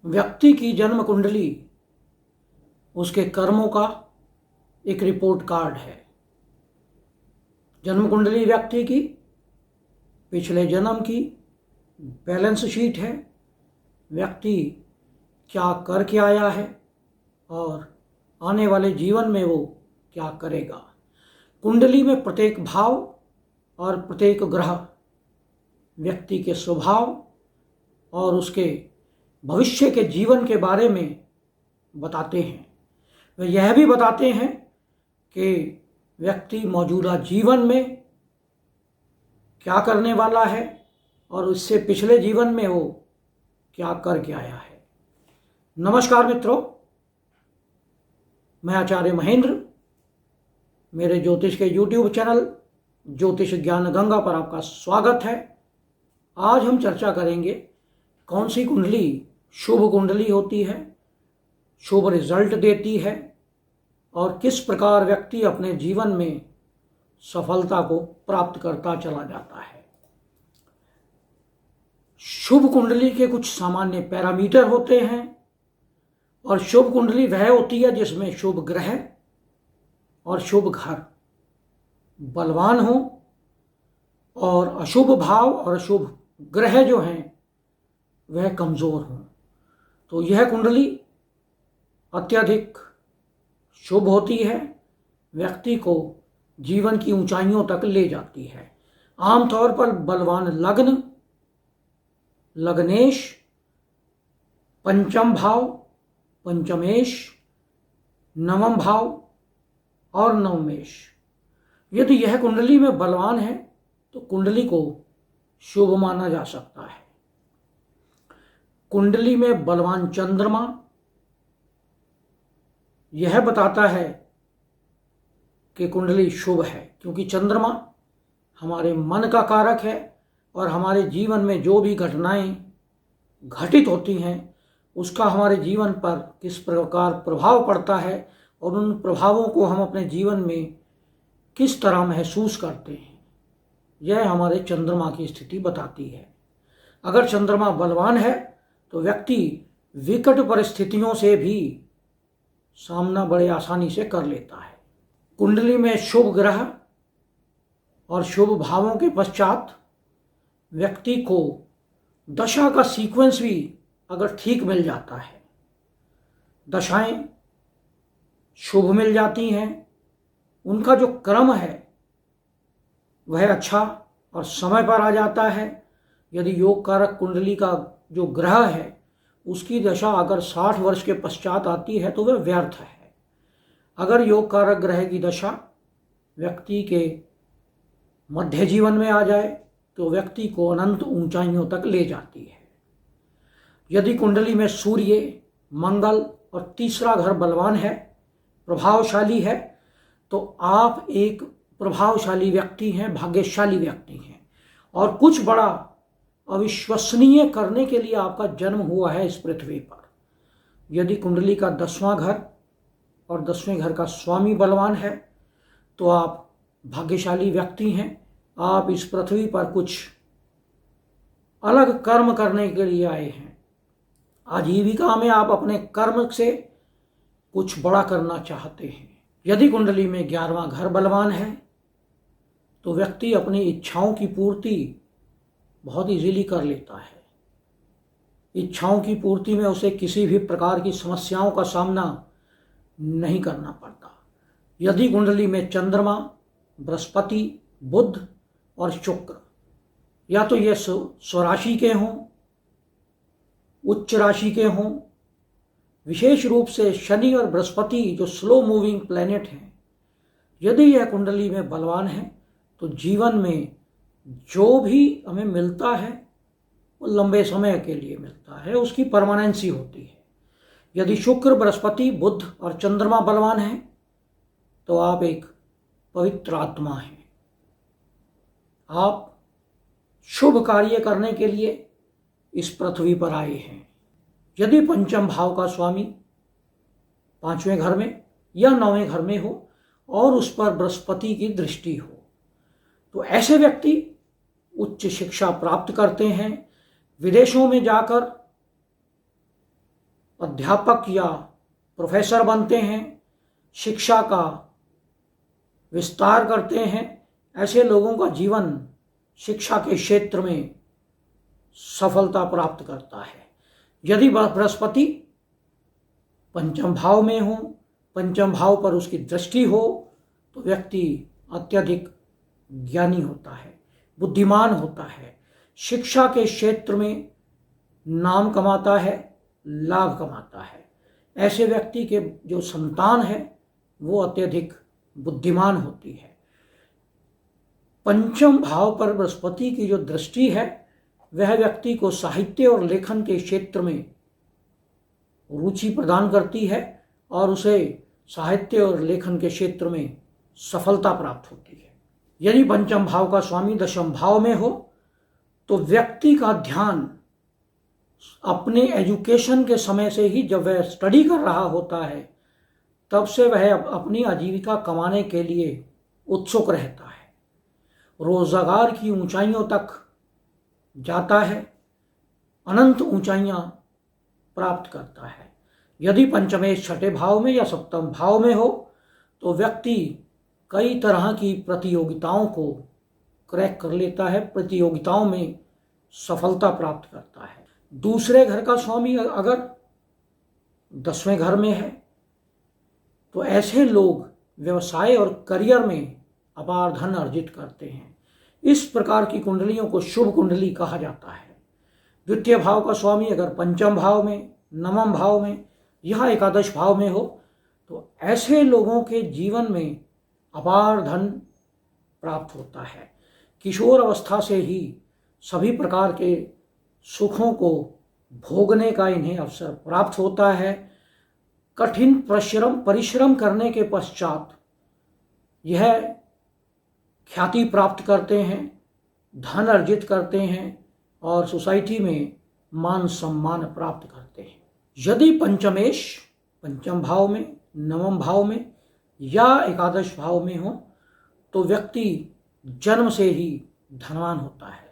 व्यक्ति की जन्म कुंडली उसके कर्मों का एक रिपोर्ट कार्ड है। जन्म कुंडली व्यक्ति की पिछले जन्म की बैलेंस शीट है। व्यक्ति क्या करके आया है और आने वाले जीवन में वो क्या करेगा। कुंडली में प्रत्येक भाव और प्रत्येक ग्रह व्यक्ति के स्वभाव और उसके भविष्य के जीवन के बारे में बताते हैं। वे यह भी बताते हैं कि व्यक्ति मौजूदा जीवन में क्या करने वाला है और उससे पिछले जीवन में वो क्या करके आया है। नमस्कार मित्रों, मैं आचार्य महेंद्र, मेरे ज्योतिष के YouTube चैनल ज्योतिष ज्ञान गंगा पर आपका स्वागत है। आज हम चर्चा करेंगे कौन सी कुंडली शुभ कुंडली होती है, शुभ रिजल्ट देती है और किस प्रकार व्यक्ति अपने जीवन में सफलता को प्राप्त करता चला जाता है। शुभ कुंडली के कुछ सामान्य पैरामीटर होते हैं और शुभ कुंडली वह होती है जिसमें शुभ ग्रह और शुभ घर बलवान हो और अशुभ भाव और अशुभ ग्रह जो हैं वह कमज़ोर हों। तो यह कुंडली अत्यधिक शुभ होती है, व्यक्ति को जीवन की ऊंचाइयों तक ले जाती है। आमतौर पर बलवान लग्न, लग्नेश, पंचम भाव, पंचमेश, नवम भाव और नवमेश, यदि यह कुंडली में बलवान है तो कुंडली को शुभ माना जा सकता है। कुंडली में बलवान चंद्रमा यह बताता है कि कुंडली शुभ है, क्योंकि चंद्रमा हमारे मन का कारक है और हमारे जीवन में जो भी घटनाएं घटित होती हैं उसका हमारे जीवन पर किस प्रकार प्रभाव पड़ता है और उन प्रभावों को हम अपने जीवन में किस तरह महसूस करते हैं, यह हमारे चंद्रमा की स्थिति बताती है। अगर चंद्रमा बलवान है तो व्यक्ति विकट परिस्थितियों से भी सामना बड़े आसानी से कर लेता है। कुंडली में शुभ ग्रह और शुभ भावों के पश्चात व्यक्ति को दशा का सीक्वेंस भी अगर ठीक मिल जाता है, दशाएं शुभ मिल जाती हैं, उनका जो क्रम है वह अच्छा और समय पर आ जाता है। यदि योग कारक कुंडली का जो ग्रह है उसकी दशा अगर 60 वर्ष के पश्चात आती है तो वह व्यर्थ है। अगर योग कारक ग्रह की दशा व्यक्ति के मध्य जीवन में आ जाए तो व्यक्ति को अनंत ऊंचाइयों तक ले जाती है। यदि कुंडली में सूर्य, मंगल और तीसरा घर बलवान है, प्रभावशाली है, तो आप एक प्रभावशाली व्यक्ति हैं, भाग्यशाली व्यक्ति हैं और कुछ बड़ा अविश्वसनीय करने के लिए आपका जन्म हुआ है इस पृथ्वी पर। यदि कुंडली का 10वां घर और 10वें घर का स्वामी बलवान है तो आप भाग्यशाली व्यक्ति हैं। आप इस पृथ्वी पर कुछ अलग कर्म करने के लिए आए हैं। आजीविका में आप अपने कर्म से कुछ बड़ा करना चाहते हैं। यदि कुंडली में 11वां घर बलवान है तो व्यक्ति अपनी इच्छाओं की पूर्ति बहुत इजीली कर लेता है। इच्छाओं की पूर्ति में उसे किसी भी प्रकार की समस्याओं का सामना नहीं करना पड़ता। यदि कुंडली में चंद्रमा, बृहस्पति, बुध और शुक्र या तो ये स्वराशि के हों, उच्च राशि के हों, विशेष रूप से शनि और बृहस्पति जो स्लो मूविंग प्लैनेट हैं, यदि यह कुंडली में बलवान है तो जीवन में जो भी हमें मिलता है वो लंबे समय के लिए मिलता है, उसकी परमानेंसी होती है। यदि शुक्र, बृहस्पति, बुध और चंद्रमा बलवान हैं तो आप एक पवित्र आत्मा हैं। आप शुभ कार्य करने के लिए इस पृथ्वी पर आए हैं। यदि पंचम भाव का स्वामी 5वें घर में या 9वें घर में हो और उस पर बृहस्पति की दृष्टि हो तो ऐसे व्यक्ति उच्च शिक्षा प्राप्त करते हैं, विदेशों में जाकर अध्यापक या प्रोफेसर बनते हैं, शिक्षा का विस्तार करते हैं, ऐसे लोगों का जीवन शिक्षा के क्षेत्र में सफलता प्राप्त करता है। यदि बृहस्पति पंचम भाव में हो, पंचम भाव पर उसकी दृष्टि हो, तो व्यक्ति अत्यधिक ज्ञानी होता है, बुद्धिमान होता है, शिक्षा के क्षेत्र में नाम कमाता है, लाभ कमाता है। ऐसे व्यक्ति के जो संतान है वो अत्यधिक बुद्धिमान होती है। पंचम भाव पर बृहस्पति की जो दृष्टि है वह व्यक्ति को साहित्य और लेखन के क्षेत्र में रुचि प्रदान करती है और उसे साहित्य और लेखन के क्षेत्र में सफलता प्राप्त होती है। यदि पंचम भाव का स्वामी दशम भाव में हो तो व्यक्ति का ध्यान अपने एजुकेशन के समय से ही, जब वह स्टडी कर रहा होता है तब से वह अपनी आजीविका कमाने के लिए उत्सुक रहता है, रोजगार की ऊंचाइयों तक जाता है, अनंत ऊंचाइयां प्राप्त करता है। यदि पंचमेश छठे भाव में या सप्तम भाव में हो तो व्यक्ति कई तरह की प्रतियोगिताओं को क्रैक कर लेता है, प्रतियोगिताओं में सफलता प्राप्त करता है। दूसरे घर का स्वामी अगर 10वें घर में है तो ऐसे लोग व्यवसाय और करियर में अपार धन अर्जित करते हैं। इस प्रकार की कुंडलियों को शुभ कुंडली कहा जाता है। द्वितीय भाव का स्वामी अगर पंचम भाव में, नवम भाव में या एकादश भाव में हो तो ऐसे लोगों के जीवन में अपार धन प्राप्त होता है। किशोर अवस्था से ही सभी प्रकार के सुखों को भोगने का इन्हें अवसर प्राप्त होता है। कठिन परिश्रम करने के पश्चात यह ख्याति प्राप्त करते हैं, धन अर्जित करते हैं और सोसाइटी में मान सम्मान प्राप्त करते हैं। यदि पंचमेश पंचम भाव में, नवम भाव में या एकादश भाव में हो तो व्यक्ति जन्म से ही धनवान होता है,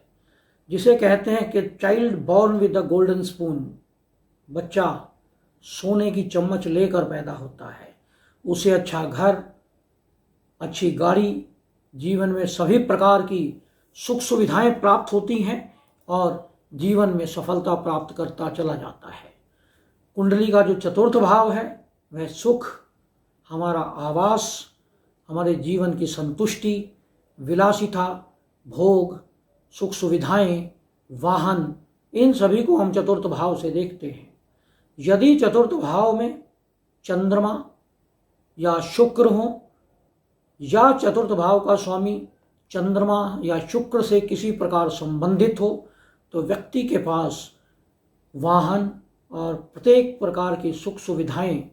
जिसे कहते हैं कि child born with the golden spoon, बच्चा सोने की चम्मच लेकर पैदा होता है। उसे अच्छा घर, अच्छी गाड़ी, जीवन में सभी प्रकार की सुख सुविधाएं प्राप्त होती हैं और जीवन में सफलता प्राप्त करता चला जाता है। कुंडली का जो चतुर्थ भाव है वह सुख, हमारा आवास, हमारे जीवन की संतुष्टि, विलासिता, भोग, सुख सुविधाएं, वाहन, इन सभी को हम चतुर्थ भाव से देखते हैं। यदि चतुर्थ भाव में चंद्रमा या शुक्र हो या चतुर्थ भाव का स्वामी चंद्रमा या शुक्र से किसी प्रकार संबंधित हो तो व्यक्ति के पास वाहन और प्रत्येक प्रकार की सुख सुविधाएं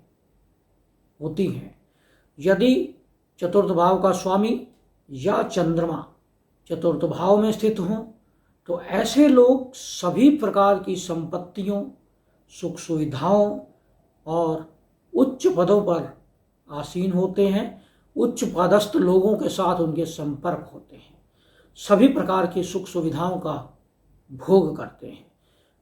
होती हैं। यदि चतुर्थ भाव का स्वामी या चंद्रमा चतुर्थ भाव में स्थित हों तो ऐसे लोग सभी प्रकार की संपत्तियों, सुख सुविधाओं और उच्च पदों पर आसीन होते हैं, उच्च पदस्थ लोगों के साथ उनके संपर्क होते हैं, सभी प्रकार की सुख सुविधाओं का भोग करते हैं।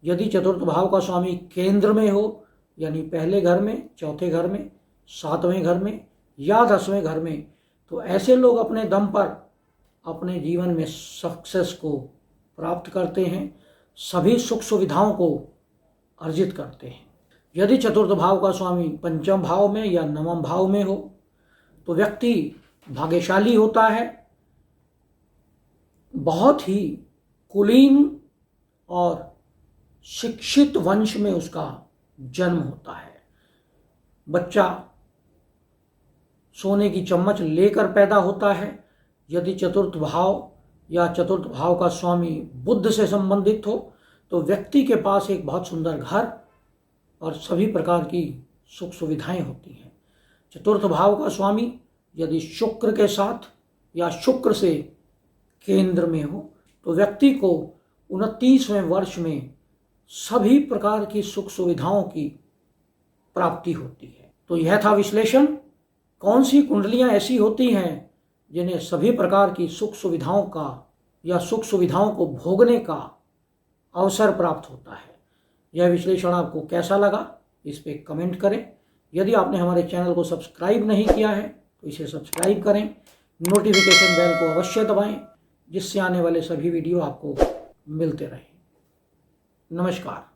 यदि चतुर्थ भाव का स्वामी केंद्र में हो, यानी पहले घर में, चौथे घर में, 7वें घर में या 10वें घर में, तो ऐसे लोग अपने दम पर अपने जीवन में सक्सेस को प्राप्त करते हैं, सभी सुख सुविधाओं को अर्जित करते हैं। यदि चतुर्थ भाव का स्वामी पंचम भाव में या नवम भाव में हो तो व्यक्ति भाग्यशाली होता है, बहुत ही कुलीन और शिक्षित वंश में उसका जन्म होता है। बच्चा सोने की चम्मच लेकर पैदा होता है। यदि चतुर्थ भाव या चतुर्थ भाव का स्वामी बुध से संबंधित हो तो व्यक्ति के पास एक बहुत सुंदर घर और सभी प्रकार की सुख सुविधाएं होती हैं। चतुर्थ भाव का स्वामी यदि शुक्र के साथ या शुक्र से केंद्र में हो तो व्यक्ति को 29वें वर्ष में सभी प्रकार की सुख सुविधाओं की प्राप्ति होती है। तो यह था विश्लेषण। कौन सी कुंडलियां ऐसी होती हैं जिन्हें सभी प्रकार की सुख सुविधाओं का या सुख सुविधाओं को भोगने का अवसर प्राप्त होता है। यह विश्लेषण आपको कैसा लगा इस पर कमेंट करें। यदि आपने हमारे चैनल को सब्सक्राइब नहीं किया है तो इसे सब्सक्राइब करें, नोटिफिकेशन बेल को अवश्य दबाएं, जिससे आने वाले सभी वीडियो आपको मिलते रहें। नमस्कार।